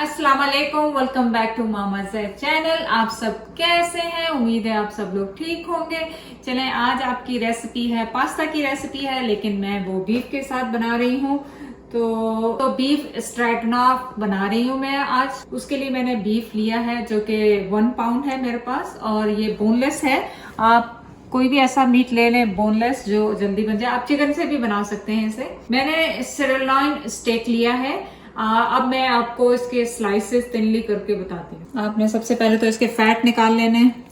अस्सलाम वालेकुम, welcome back to Mama Zaid channel. आप सब कैसे हैं? उम्मीद है आप सब लोग ठीक होंगे। चलें, आज आपकी रेसिपी है पास्ता की रेसिपी है, लेकिन मैं वो बीफ के साथ बना रही हूँ। तो बीफ स्ट्रैटनॉफ बना रही हूँ मैं आज। उसके लिए मैंने बीफ लिया है जो कि 1 पाउंड है मेरे पास, और ये बोनलेस है। आप कोई भी ऐसा मीट ले लें बोनलेस जो जल्दी बन जाए। आप चिकन से भी बना सकते हैं इसे। मैंने सिरलॉइन स्टेक लिया है। अब मैं आपको इसके स्लाइसेस तिनली करके बताती हूँ। आपने सबसे पहले तो इसके फैट निकाल लेने हैं।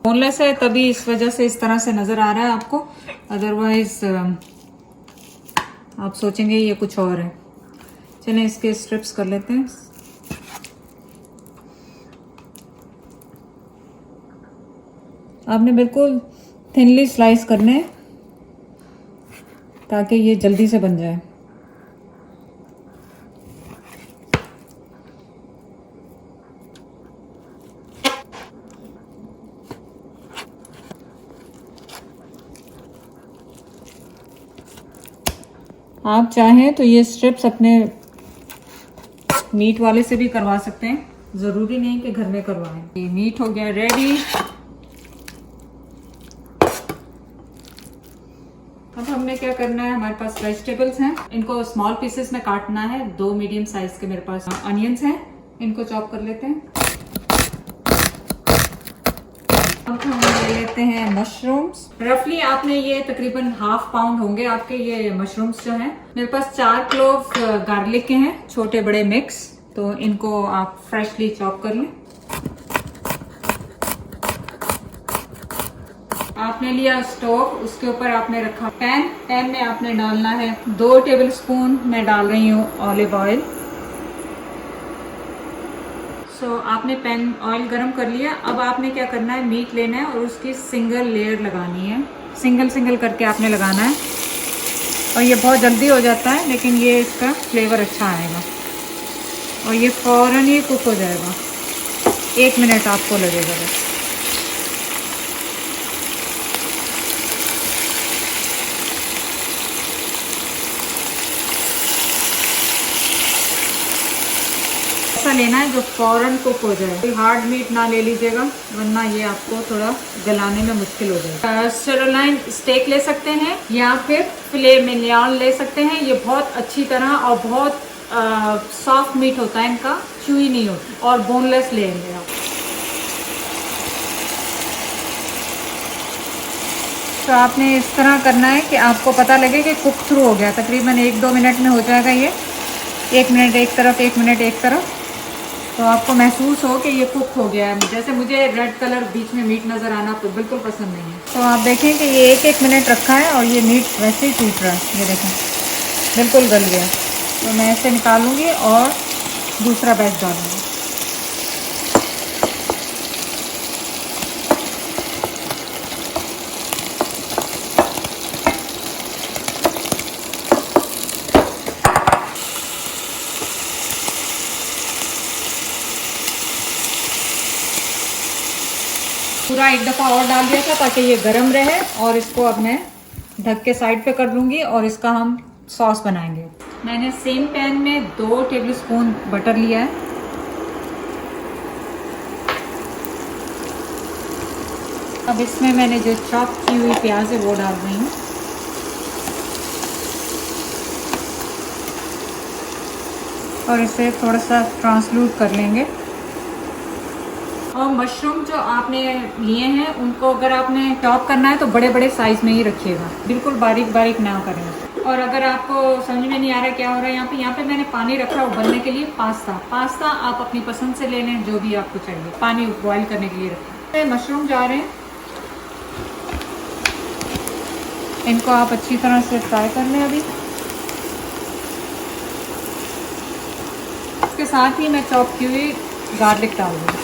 बोनलेस है तभी इस वजह से इस तरह से नजर आ रहा है आपको, अदरवाइज आप सोचेंगे ये कुछ और है। चलें इसके स्ट्रिप्स कर लेते हैं। आपने बिल्कुल थिनली स्लाइस करने हैं ताकि ये जल्दी से बन जाए। आप चाहें तो ये स्ट्रिप्स अपने मीट वाले से भी करवा सकते हैं, जरूरी नहीं कि घर में करवाएं। ये मीट हो गया रेडी। अब हमने क्या करना है, हमारे पास वेजिटेबल्स हैं, इनको स्मॉल पीसेस में काटना है। 2 मीडियम साइज के मेरे पास अनियंस हैं, इनको चॉप कर लेते हैं। अब हम ले लेते हैं मशरूम्स। रफली आपने ये तकरीबन 1/2 पाउंड होंगे आपके ये मशरूम्स जो हैं। मेरे पास 4 क्लोव गार्लिक के हैं, छोटे बड़े मिक्स, तो इनको आप फ्रेशली चॉप कर लें। आपने लिया स्टोव, उसके ऊपर आपने रखा पैन में आपने डालना है 2 टेबलस्पून मैं डाल रही हूँ ऑलिव ऑयल। आपने पैन ऑयल गरम कर लिया। अब आपने क्या करना है, मीट लेना है और उसकी सिंगल लेयर लगानी है। सिंगल करके आपने लगाना है, और ये बहुत जल्दी हो जाता है, लेकिन ये इसका फ्लेवर अच्छा आएगा और ये फौरन ही कुक हो जाएगा। 1 मिनट आपको लगेगा बस। ऐसा लेना है जो फौरन कुक हो जाए। हार्ड मीट ना ले लीजिएगा, वरना ये आपको थोड़ा गलाने में मुश्किल हो जाएगा। सिरलॉइन स्टेक ले सकते हैं या फिर फिले मिनियन ले सकते हैं। ये बहुत अच्छी तरह और बहुत सॉफ्ट मीट होता है, इनका चुई नहीं होता, और बोनलेस लेंगे आप। तो आपने इस तरह करना है कि आपको पता लगे कि कुक थ्रू हो गया। तकरीबन 1-2 मिनट में हो जाएगा ये। 1 मिनट एक तरफ, 1 मिनट एक तरफ, तो आपको महसूस हो कि ये कुक हो गया है। जैसे मुझे रेड कलर बीच में मीट नज़र आना तो बिल्कुल पसंद नहीं है। तो आप देखें कि ये 1-1 मिनट रखा है और ये मीट वैसे ही टूट रहा है। ये देखें बिल्कुल गल गया। तो मैं ऐसे निकालूंगी और दूसरा बैच डालूंगी। पूरा एक दफ़ा और डाल दिया था ताकि ये गर्म रहे, और इसको अब मैं ढक के साइड पे कर लूँगी और इसका हम सॉस बनाएंगे। मैंने सेम पैन में 2 टेबलस्पून बटर लिया है। अब इसमें मैंने जो चॉप की हुई प्याज है वो डाल रही हूँ, और इसे थोड़ा सा ट्रांसलूट कर लेंगे। और मशरूम जो आपने लिए हैं उनको अगर आपने चॉप करना है तो बड़े बड़े साइज में ही रखिएगा, बिल्कुल बारीक बारीक ना करें। और अगर आपको समझ में नहीं आ रहा क्या हो रहा है, यहाँ पे मैंने पानी रखा उबलने के लिए। पास्ता आप अपनी पसंद से ले लें, जो भी आपको चाहिए। पानी बॉईल करने के लिए रखें। मशरूम जा रहे हैं, इनको आप अच्छी तरह से फ्राई कर लें। अभी इसके साथ ही मैं चॉप की हुई गार्लिक डाल दूँगी,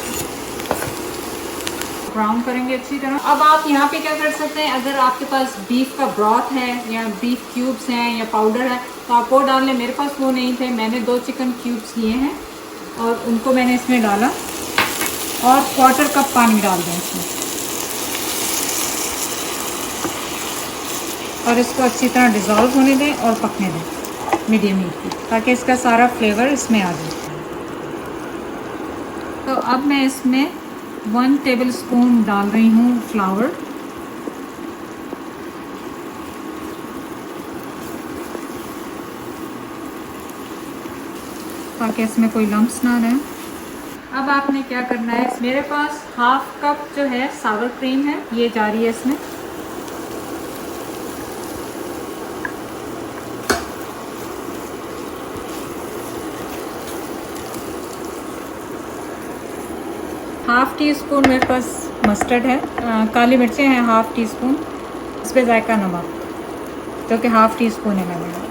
ब्राउन करेंगे अच्छी तरह। अब आप यहाँ पे क्या कर सकते हैं, अगर आपके पास बीफ का ब्रॉथ है या बीफ क्यूब्स हैं या पाउडर है तो आप वो डाल लें। मेरे पास वो नहीं थे, मैंने 2 चिकन क्यूब्स लिए हैं और उनको मैंने इसमें डाला, और 1/4 कप पानी डाल दें इसमें, और इसको अच्छी तरह डिज़ोल्व होने दें और पकने दें। मीडियम हीट की, ताकि इसका सारा फ्लेवर इसमें आ जाए। तो अब मैं इसमें 1 टेबलस्पून डाल रही हूँ फ्लावर। ताकि इसमें कोई लम्प्स ना रहे। अब आपने क्या करना है, मेरे पास 1/2 कप जो है सावर क्रीम है, ये जा रही है इसमें। ½ टीस्पून मेरे पास मस्टर्ड है, काली मिर्चें हैं 1/2 टीस्पून, इस पर जायका नमक जो कि 1/2 टीस्पून है लगेगा।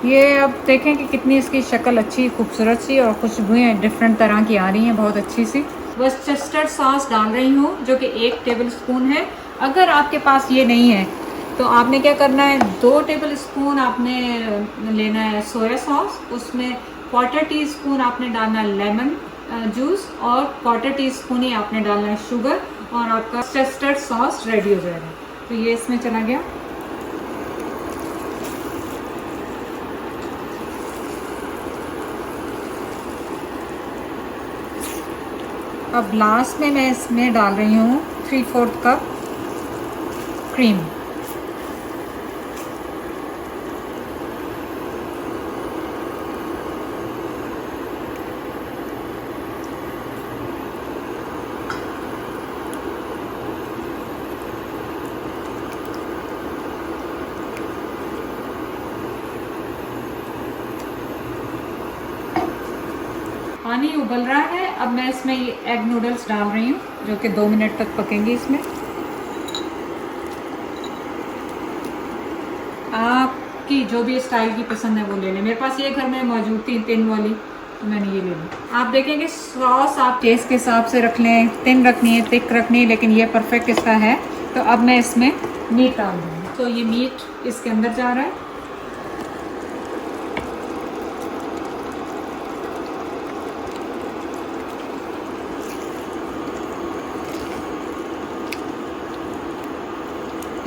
ये अब देखें कि कितनी इसकी शक्ल अच्छी खूबसूरत सी और खुशबुएं डिफरेंट तरह की आ रही हैं, बहुत अच्छी सी। वर्सेस्टर सॉस डाल रही हूँ जो कि 1 टेबलस्पून है। अगर आपके पास ये नहीं है तो आपने क्या करना है, 2 टेबलस्पून आपने लेना है सोया सॉस, उसमें 1/4 टीस्पून आपने डालना है लेमन जूस और 1/4 टीस्पून ही आपने डालना है शुगर, और आपका वर्सेस्टर सॉस रेडी हो जाएगा। तो ये इसमें चला गया। अब लास्ट में मैं इसमें डाल रही हूँ 3/4 कप क्रीम। पानी उबल रहा है, अब मैं इसमें ये एग नूडल्स डाल रही हूँ जो कि 2 मिनट तक पकेंगे इसमें। आपकी जो भी स्टाइल की पसंद है वो ले लें। मेरे पास ये घर में मौजूद थी तिन वाली, तो मैंने ये ले ली। आप देखेंगे सॉस आप टेस्ट के हिसाब से रख लें, तिन रखनी है, थिक रखनी है, लेकिन ये परफेक्ट इसका है। तो अब मैं इसमें मीट डाल दूँगी। तो ये मीट इसके अंदर जा रहा है।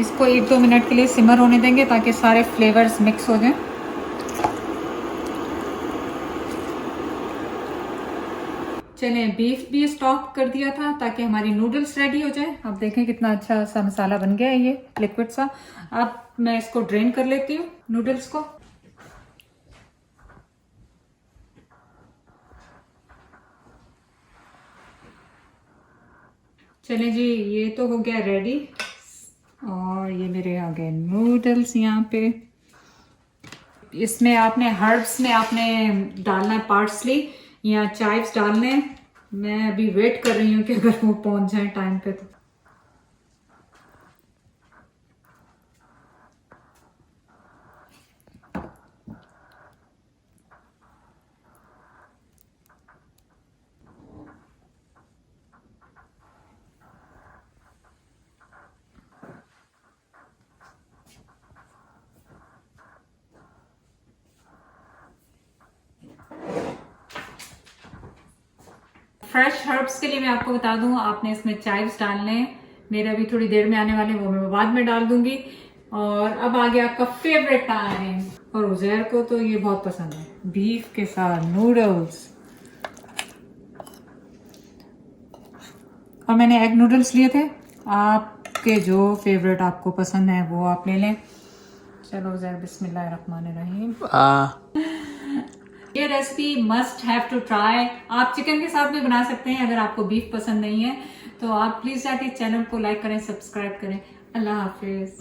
इसको 1-2 मिनट के लिए सिमर होने देंगे ताकि सारे फ्लेवर्स मिक्स हो जाएं। चलें, बीफ भी स्टॉक कर दिया था ताकि हमारी नूडल्स रेडी हो जाए। अब देखें कितना अच्छा सा मसाला बन गया है, ये लिक्विड सा। अब मैं इसको ड्रेन कर लेती हूँ नूडल्स को। चलें जी, ये तो हो गया रेडी, और ये मेरे आ गए नूडल्स यहाँ पे। इसमें आपने हर्ब्स में आपने डालना है पार्सली या चाइव्स डालने। मैं अभी वेट कर रही हूँ कि अगर वो पहुंच जाए टाइम पे तो। फ्रेश हर्ब्स के लिए मैं आपको बता दूं, आपने इसमें चाइव्स डालने हैं। मेरे अभी थोड़ी देर में आने वाले, वो मैं बाद में डाल दूंगी। और अब आ गया आपका फेवरेट टाइम, और उजैर को तो ये बहुत पसंद है, बीफ के साथ नूडल्स। और मैंने एग नूडल्स लिए थे, आपके जो फेवरेट आपको पसंद है वो आप ले लें। चलो उजैर, बिस्मिल्लाहिर्रहमानिर्रहीम। ये recipe must have to try. आप चिकन के साथ भी बना सकते हैं अगर आपको बीफ पसंद नहीं है तो। आप प्लीज जाके चैनल को लाइक करें, सब्सक्राइब करें। अल्लाह हाफिज।